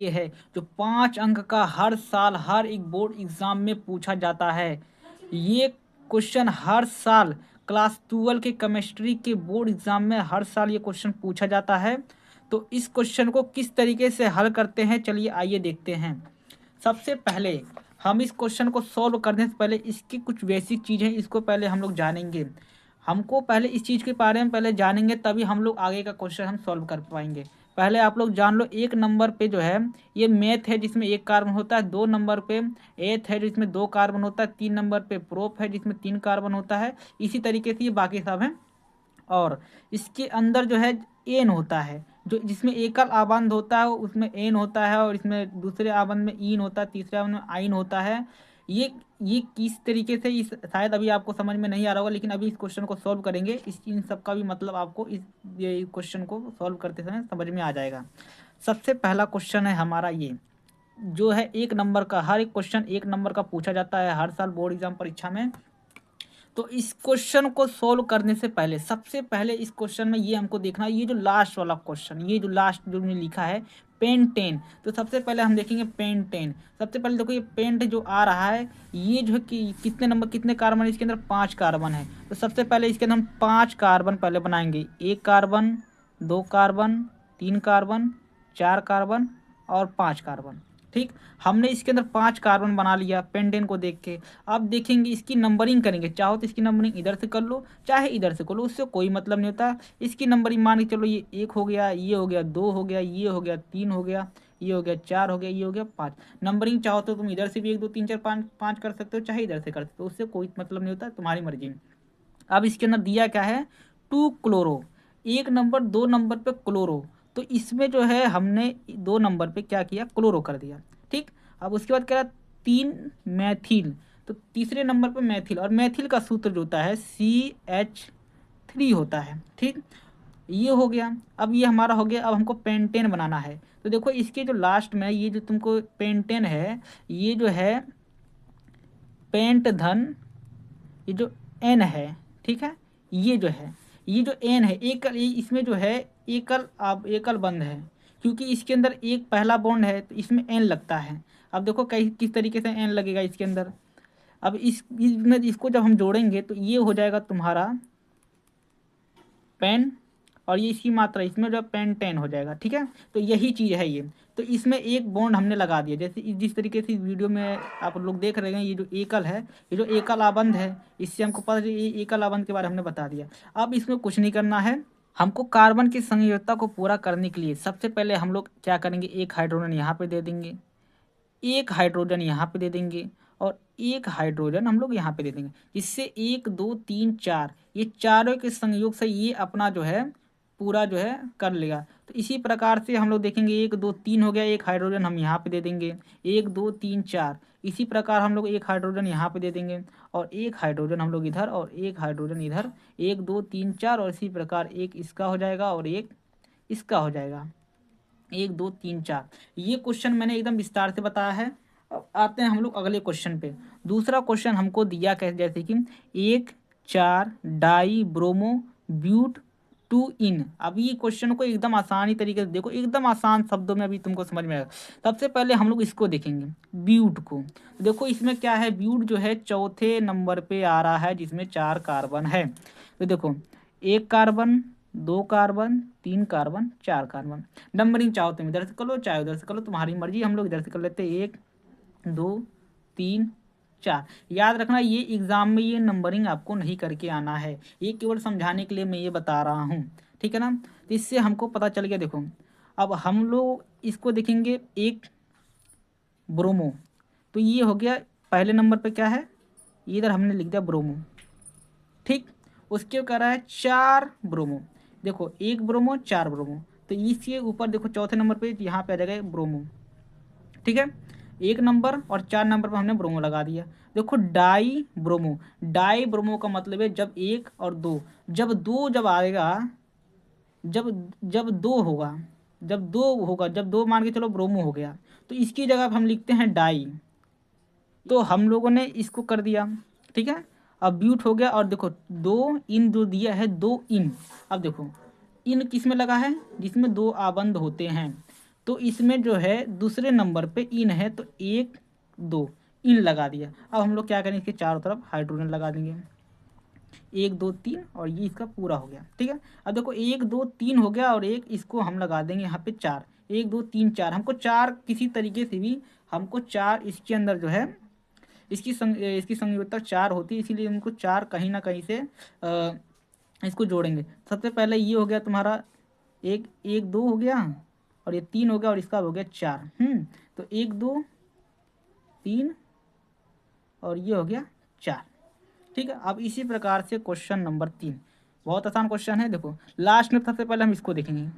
ये है जो 5 अंक का हर साल हर एक बोर्ड एग्जाम में पूछा जाता है। ये क्वेश्चन हर साल क्लास 12 के केमिस्ट्री के बोर्ड एग्जाम में हर साल ये क्वेश्चन पूछा जाता है। तो इस क्वेश्चन को किस तरीके से हल करते हैं, चलिए आइए देखते हैं। सबसे पहले हम इस क्वेश्चन को सॉल्व करने से पहले इसकी कुछ बेसिक चीज़ें इसको पहले हम लोग जानेंगे। हमको पहले इस चीज़ के बारे में पहले जानेंगे, तभी हम लोग आगे का क्वेश्चन हम सॉल्व कर पाएंगे। पहले आप लोग जान लो, एक नंबर पे जो है ये मैथ है जिसमें एक कार्बन होता है, 2 नंबर पे एथ है जिसमें 2 कार्बन होता है, 3 नंबर पे प्रोप है जिसमें 3 कार्बन होता है। इसी तरीके से ये बाकी सब हैं। और इसके अंदर जो है एन होता है, जो जिसमें एकल आबंध होता है उसमें एन होता है, और इसमें दूसरे आबंध में ईन होता है, तीसरे आबंध में आइन होता है। ये किस तरीके से, इस शायद अभी आपको समझ में नहीं आ रहा होगा, लेकिन अभी इस क्वेश्चन को सॉल्व करेंगे, इस इन सब का भी मतलब आपको इस ये क्वेश्चन को सॉल्व करते समय समझ में आ जाएगा। सबसे पहला क्वेश्चन है हमारा ये, जो है एक नंबर का, हर एक क्वेश्चन एक नंबर का पूछा जाता है हर साल बोर्ड एग्जाम परीक्षा में। तो इस क्वेश्चन को सोल्व करने से पहले सबसे पहले इस क्वेश्चन में ये हमको देखना है, ये जो लास्ट वाला क्वेश्चन, ये जो लास्ट जो मैंने लिखा है पेंटेन। तो सबसे पहले हम देखेंगे पेंटेन। सबसे पहले देखो ये पेंट जो आ रहा है, ये जो है कि कितने नंबर कितने कार्बन है इसके अंदर, 5 कार्बन है। तो सबसे पहले इसके अंदर हम 5 कार्बन पहले बनाएंगे, 1 कार्बन, 2 कार्बन, 3 कार्बन, 4 कार्बन और 5 कार्बन। ठीक, हमने इसके अंदर 5 कार्बन बना लिया पेंटेन को देख के। अब देखेंगे इसकी नंबरिंग करेंगे, चाहो तो इसकी नंबरिंग इधर से कर लो चाहे इधर से कर लो, उससे कोई मतलब नहीं होता। इसकी नंबरिंग मान के चलो, ये 1 हो गया, ये हो गया 2 हो गया, ये हो गया 3 हो गया, ये हो गया 4 हो गया, ये हो गया 5। नंबरिंग चाहो तो तुम इधर से भी 1 2 3 4 5 5 कर सकते हो, चाहे इधर से कर सकते हो, उससे कोई मतलब नहीं होता, तुम्हारी मर्जी। अब इसके अंदर दिया क्या है, 2 क्लोरो। 1 नंबर 2 नंबर पे क्लोरो, तो इसमें जो है हमने 2 नंबर पे क्या किया, क्लोरो कर दिया। ठीक, अब उसके बाद कह रहा 3 मैथिल, तो तीसरे नंबर पे मैथिल, और मैथिल का सूत्र जो होता है CH3 होता है। ठीक, ये हो गया। अब ये हमारा हो गया। अब हमको पेंटेन बनाना है, तो देखो इसके जो लास्ट में ये जो तुमको पेंटेन है, ये जो है पेंट धन, ये जो एन है, ठीक है, ये जो है, ये जो एन है एकल, इसमें जो है एकल, अब एकल बंध है, क्योंकि इसके अंदर एक पहला बॉन्ड है तो इसमें एन लगता है। अब देखो कई किस तरीके से एन लगेगा इसके अंदर। अब इसमें इसको जब हम जोड़ेंगे तो ये हो जाएगा तुम्हारा पेन, और ये इसकी मात्रा इसमें जो पेन टेन हो जाएगा। ठीक है, तो यही चीज़ है ये। तो इसमें एक बॉन्ड हमने लगा दिया, जैसे जिस तरीके से इस वीडियो में आप लोग देख रहे हैं, ये जो एकल है, ये जो एकल आबंध है, इससे हमको पता चला ये एकल आबंध के बारे में हमने बता दिया। अब इसमें कुछ नहीं करना है, हमको कार्बन की संयोजकता को पूरा करने के लिए सबसे पहले हम लोग क्या करेंगे, एक हाइड्रोजन यहाँ पे दे देंगे, एक हाइड्रोजन यहाँ पे दे देंगे, और एक हाइड्रोजन हम लोग यहाँ पे दे देंगे, जिससे 1 2 3 4 ये चारों के संयोग से ये अपना जो है पूरा जो है कर लेगा। तो इसी प्रकार से हम लोग देखेंगे 1 2 3 हो गया, एक हाइड्रोजन हम यहाँ पे दे देंगे, 1 2 3 4। इसी प्रकार हम लोग एक हाइड्रोजन यहाँ पे दे देंगे, और एक हाइड्रोजन हम लोग इधर, और एक हाइड्रोजन इधर, 1 2 3 4, और इसी प्रकार एक इसका हो जाएगा और एक इसका हो जाएगा, 1 2 3 4। ये क्वेश्चन मैंने एकदम विस्तार से बताया है। अब आते हैं हम लोग अगले क्वेश्चन पे। दूसरा क्वेश्चन हमको दिया कैसे, जैसे कि 1 4 डाई ब्रोमो ब्यूट 2 इन। अब ये क्वेश्चन को एकदम आसानी तरीके से देखो, एकदम आसान शब्दों में अभी तुमको समझ में आएगा। सबसे पहले हम लोग इसको देखेंगे, ब्यूट को। देखो इसमें क्या है, ब्यूट जो है चौथे नंबर पे आ रहा है जिसमें 4 कार्बन है। तो देखो 1 carbon, 2 carbon, 3 carbon, 4 carbon. Numbering चाहो तुम इधर से कर लो चाहे उधर से कर लो, तुम्हारी मर्जी। हम लोग इधर से कर लेते हैं, 1 2 3 4। याद रखना ये एग्जाम में ये नंबरिंग आपको नहीं करके आना है, ये केवल समझाने के लिए मैं ये बता रहा हूँ। ठीक है ना, तो इससे हमको पता चल गया। देखो अब हम लोग इसको देखेंगे, एक ब्रोमो, तो ये हो गया पहले नंबर पे क्या है, ये इधर हमने लिख दिया ब्रोमो। ठीक, उसके कह रहा है 4 ब्रोमो। देखो 1 ब्रोमो 4 ब्रोमो, तो इसके ऊपर देखो चौथे नंबर पे यहाँ पे आ जाएगा ब्रोमो। ठीक है, 1 नंबर और 4 नंबर पर हमने ब्रोमो लगा दिया। देखो डाई ब्रोमो, डाई ब्रोमो का मतलब है जब 1 और 2, जब 2 जब आएगा, जब जब 2 होगा, जब 2 होगा, जब 2 मान के चलो ब्रोमो हो गया, तो इसकी जगह हम लिखते हैं डाई। तो हम लोगों ने इसको कर दिया। ठीक है, अब ब्यूट हो गया, और देखो 2 इन जो दिया है, 2 इन। अब देखो इन किस में लगा है, जिसमें 2 आबंध होते हैं। तो इसमें जो है दूसरे नंबर पे इन है, तो 1 2 इन लगा दिया। अब हम लोग क्या करेंगे, इसके चारों तरफ हाइड्रोजन लगा देंगे, 1 2 3, और ये इसका पूरा हो गया। ठीक है, अब देखो 1 2 3 हो गया, और एक इसको हम लगा देंगे यहाँ पे 4, 1 2 3 4। हमको 4 किसी तरीके से भी, हमको 4 इसके अंदर जो है इसकी संयोजकता 4 होती है, इसीलिए हमको 4 कहीं ना कहीं से इसको जोड़ेंगे। सबसे पहले ये हो गया तुम्हारा 1 1 2 हो गया, और ये 3 हो गया, और इसका हो गया 4। तो 1 2 3 और ये हो गया 4। ठीक है, अब इसी प्रकार से क्वेश्चन नंबर 3, बहुत आसान क्वेश्चन है। देखो लास्ट में सबसे पहले हम इसको देखेंगे,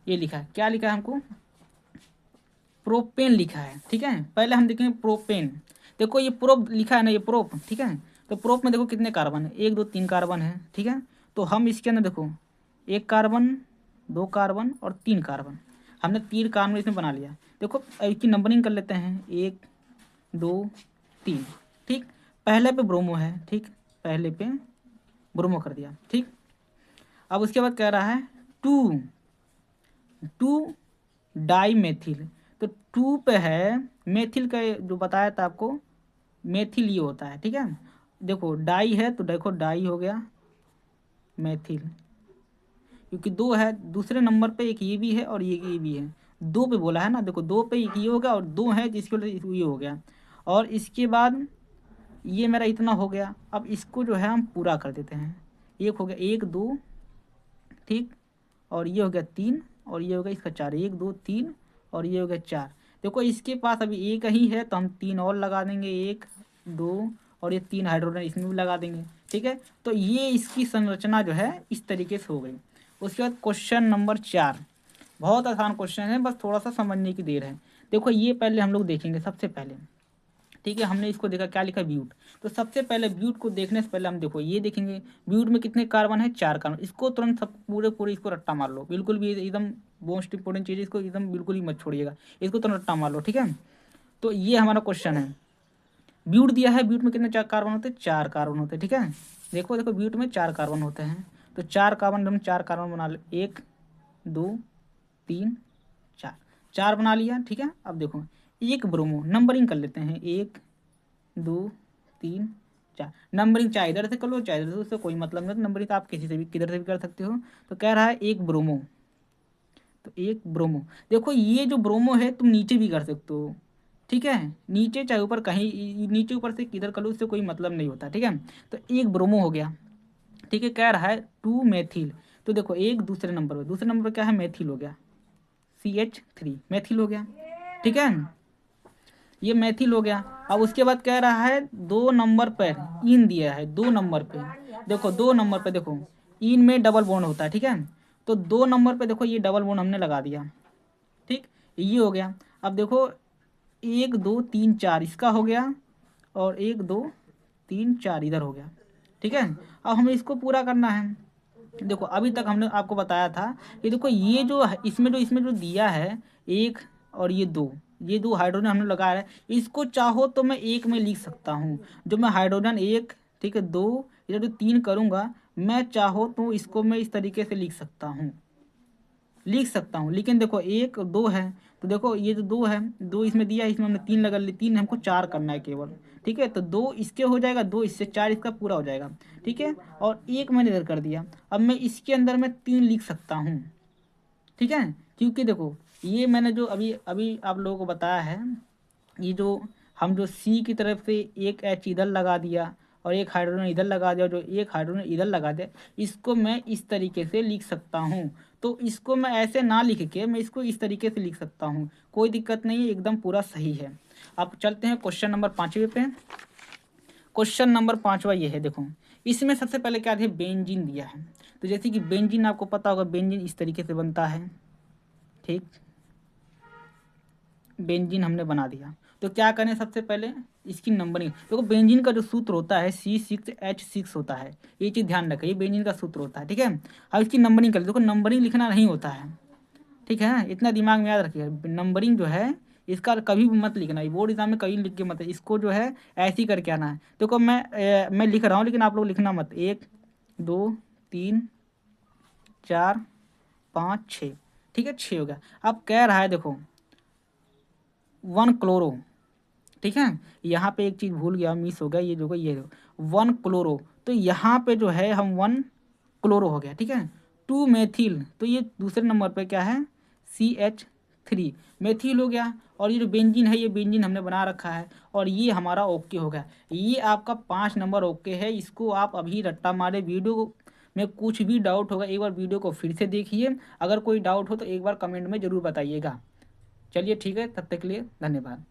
ये लिखा है, क्या लिखा है हमको, प्रोपेन लिखा है। ठीक है, पहले हम देखेंगे प्रोपेन। देखो ये प्रोप लिखा है ना, ये प्रोप। ठीक है, तो प्रोप में देखो कितने कार्बन है, 1 2 3 कार्बन है। ठीक है, तो हम इसके अंदर देखो 1 कार्बन 2 कार्बन और 3 कार्बन, हमने 3 कार्बन इसमें बना लिया। देखो इसकी नंबरिंग कर लेते हैं, 1 2 3। ठीक, पहले पे ब्रोमो है। ठीक, पहले पे ब्रोमो कर दिया। ठीक, अब उसके बाद कह रहा है 2 डाई मेथिल। तो 2 पे है मेथिल का, जो बताया था आपको, मेथिल ये होता है। ठीक है, देखो डाई है, तो देखो डाई हो गया मेथिल, क्योंकि 2 है, दूसरे नंबर पे एक ये भी है और ये भी है। 2 पे बोला है ना, देखो 2 पे एक ये हो गया, और 2 है जिसकी वजह से ये हो गया। और इसके बाद ये मेरा इतना हो गया। अब इसको जो है हम पूरा कर देते हैं, एक हो गया 1 2, ठीक, और ये हो गया 3, और ये हो गया इसका 4, 1 2 3, और ये हो गया 4। देखो इसके पास अभी एक ही है, तो हम 3 और लगा देंगे, 1 2, और ये 3 हाइड्रोजन इसमें भी लगा देंगे। ठीक है, तो ये इसकी संरचना जो है इस तरीके से हो गई। उसके बाद क्वेश्चन नंबर 4, बहुत आसान क्वेश्चन है, बस थोड़ा सा समझने की देर है। देखो ये पहले हम लोग देखेंगे सबसे पहले। ठीक है, हमने इसको देखा, क्या लिखा, ब्यूट। तो सबसे पहले ब्यूट को देखने से पहले हम देखो ये देखेंगे, ब्यूट में कितने कार्बन है, 4 कार्बन। इसको तुरंत सब पूरे इसको रट्टा मार लो, बिल्कुल भी एकदम मोस्ट इंपॉर्टेंट चीज़, इसको एकदम बिल्कुल ही मत छोड़िएगा, इसको तुरंत रट्टा मार लो। ठीक है, तो ये हमारा क्वेश्चन है। ब्यूट दिया है, ब्यूट में कितने 4 कार्बन होते हैं, 4 कार्बन होते हैं। ठीक है, देखो देखो ब्यूट में 4 कार्बन होते हैं, तो 4 कार्बन, हम 4 कार्बन बना ले, 1 2 3 4, 4 बना लिया। ठीक है, अब देखो एक ब्रोमो, नंबरिंग कर लेते हैं, 1 2 3 4, नंबरिंग चाहे इधर से कर लो चाहे इधर से, उससे कोई मतलब नहीं, नंबरिंग आप किसी से भी किधर से भी कर सकते हो। तो कह रहा है एक ब्रोमो, तो एक ब्रोमो। देखो ये जो ब्रोमो है तुम नीचे भी कर सकते हो। ठीक है, नीचे चाहे ऊपर, कहीं नीचे ऊपर से किधर कर लो, उससे कोई मतलब नहीं होता। ठीक है, तो एक ब्रोमो हो गया। ठीक है, कह रहा है 2 मेथिल। तो देखो एक दूसरे नंबर पर, दूसरे नंबर पर क्या है, मेथिल हो गया, CH3 मेथिल हो गया। ठीक है, ये मेथिल हो गया। अब उसके बाद कह रहा है 2 नंबर पर इन दिया है, 2 नंबर पे, देखो 2 नंबर पे देखो इन में डबल बॉन्ड होता है। ठीक है, तो 2 नंबर पे देखो ये डबल बॉन्ड हमने लगा दिया। ठीक, ये हो गया। अब देखो 1 2 3 4 इसका हो गया, और 1 2 3 4 इधर हो गया। ठीक है, अब हमें इसको पूरा करना है। देखो अभी तक हमने आपको बताया था कि देखो ये जो इसमें जो दिया है, 1 और ये दो हाइड्रोजन हमने लगाया है, इसको चाहो तो मैं एक में लिख सकता हूँ। जो मैं हाइड्रोजन 1, ठीक है, 2, इधर जो 3 करूँगा, मैं चाहो तो इसको मैं इस तरीके से लिख सकता हूँ। लेकिन देखो 1 2 है, तो देखो ये जो 2 है, 2 इसमें दिया है, इसमें हमने 3 लगा ली, 3 हमको 4 करना है केवल। ठीक है, तो 2 इसके हो जाएगा, 2 इससे, 4 इसका पूरा हो जाएगा। ठीक है, और एक मैंने इधर कर दिया। अब मैं इसके अंदर में 3 लिख सकता हूँ। ठीक है, क्योंकि देखो ये मैंने जो अभी अभी आप लोगों को बताया है, ये जो हम जो सी की तरफ से एक एच इधर लगा दिया, और एक हाइड्रोजन इधर लगा दिया, जो एक हाइड्रोजन इधर लगा दिया, इसको मैं इस तरीके से लिख सकता हूँ। तो इसको मैं ऐसे ना लिख के मैं इसको इस तरीके से लिख सकता हूँ, कोई दिक्कत नहीं है, एकदम पूरा सही है। अब चलते हैं क्वेश्चन नंबर 5वें पे। क्वेश्चन नंबर 5वां ये है, देखो इसमें सबसे पहले क्या है, बेंजीन दिया है। तो जैसे कि बेंजीन आपको पता होगा, बेंजीन इस तरीके से बनता है। ठीक, बेंजीन हमने बना दिया, तो क्या करें, सबसे पहले इसकी नंबरिंग। देखो बेंजीन का जो सूत्र होता है C6H6 होता है, ये चीज़ ध्यान रखें, ये बेंजीन का सूत्र होता है। ठीक है, अब इसकी नंबरिंग कर, देखो नंबरिंग लिखना नहीं होता है। ठीक है, इतना दिमाग में याद रखिए, नंबरिंग जो है इसका कभी भी मत लिखना, बोर्ड एग्जाम में कहीं लिख के मत, इसको जो है ऐसे ही करके आना है। देखो मैं लिख रहा हूँ, लेकिन आप लोग लिखना मत, 1 2 3 4 5 6, ठीक है, 6 हो गया। अब कह रहा है देखो 1 क्लोरो, ठीक है, यहाँ पे एक चीज़ भूल गया, मिस हो गया, ये जो ये 1 क्लोरो, तो यहाँ पे जो है हम 1 क्लोरो हो गया, ठीक है। 2 मेथिल, तो ये दूसरे नंबर पे क्या है, CH3 मेथिल हो गया। और ये जो बेंजीन है, ये बेंजीन हमने बना रखा है, और ये हमारा ओके हो गया। ये आपका 5 नंबर ओके है। इसको आप अभी रट्टा मारे, वीडियो में कुछ भी डाउट होगा एक बार वीडियो को फिर से देखिए, अगर कोई डाउट हो तो एक बार कमेंट में ज़रूर बताइएगा। चलिए ठीक है, तब तक के लिए धन्यवाद।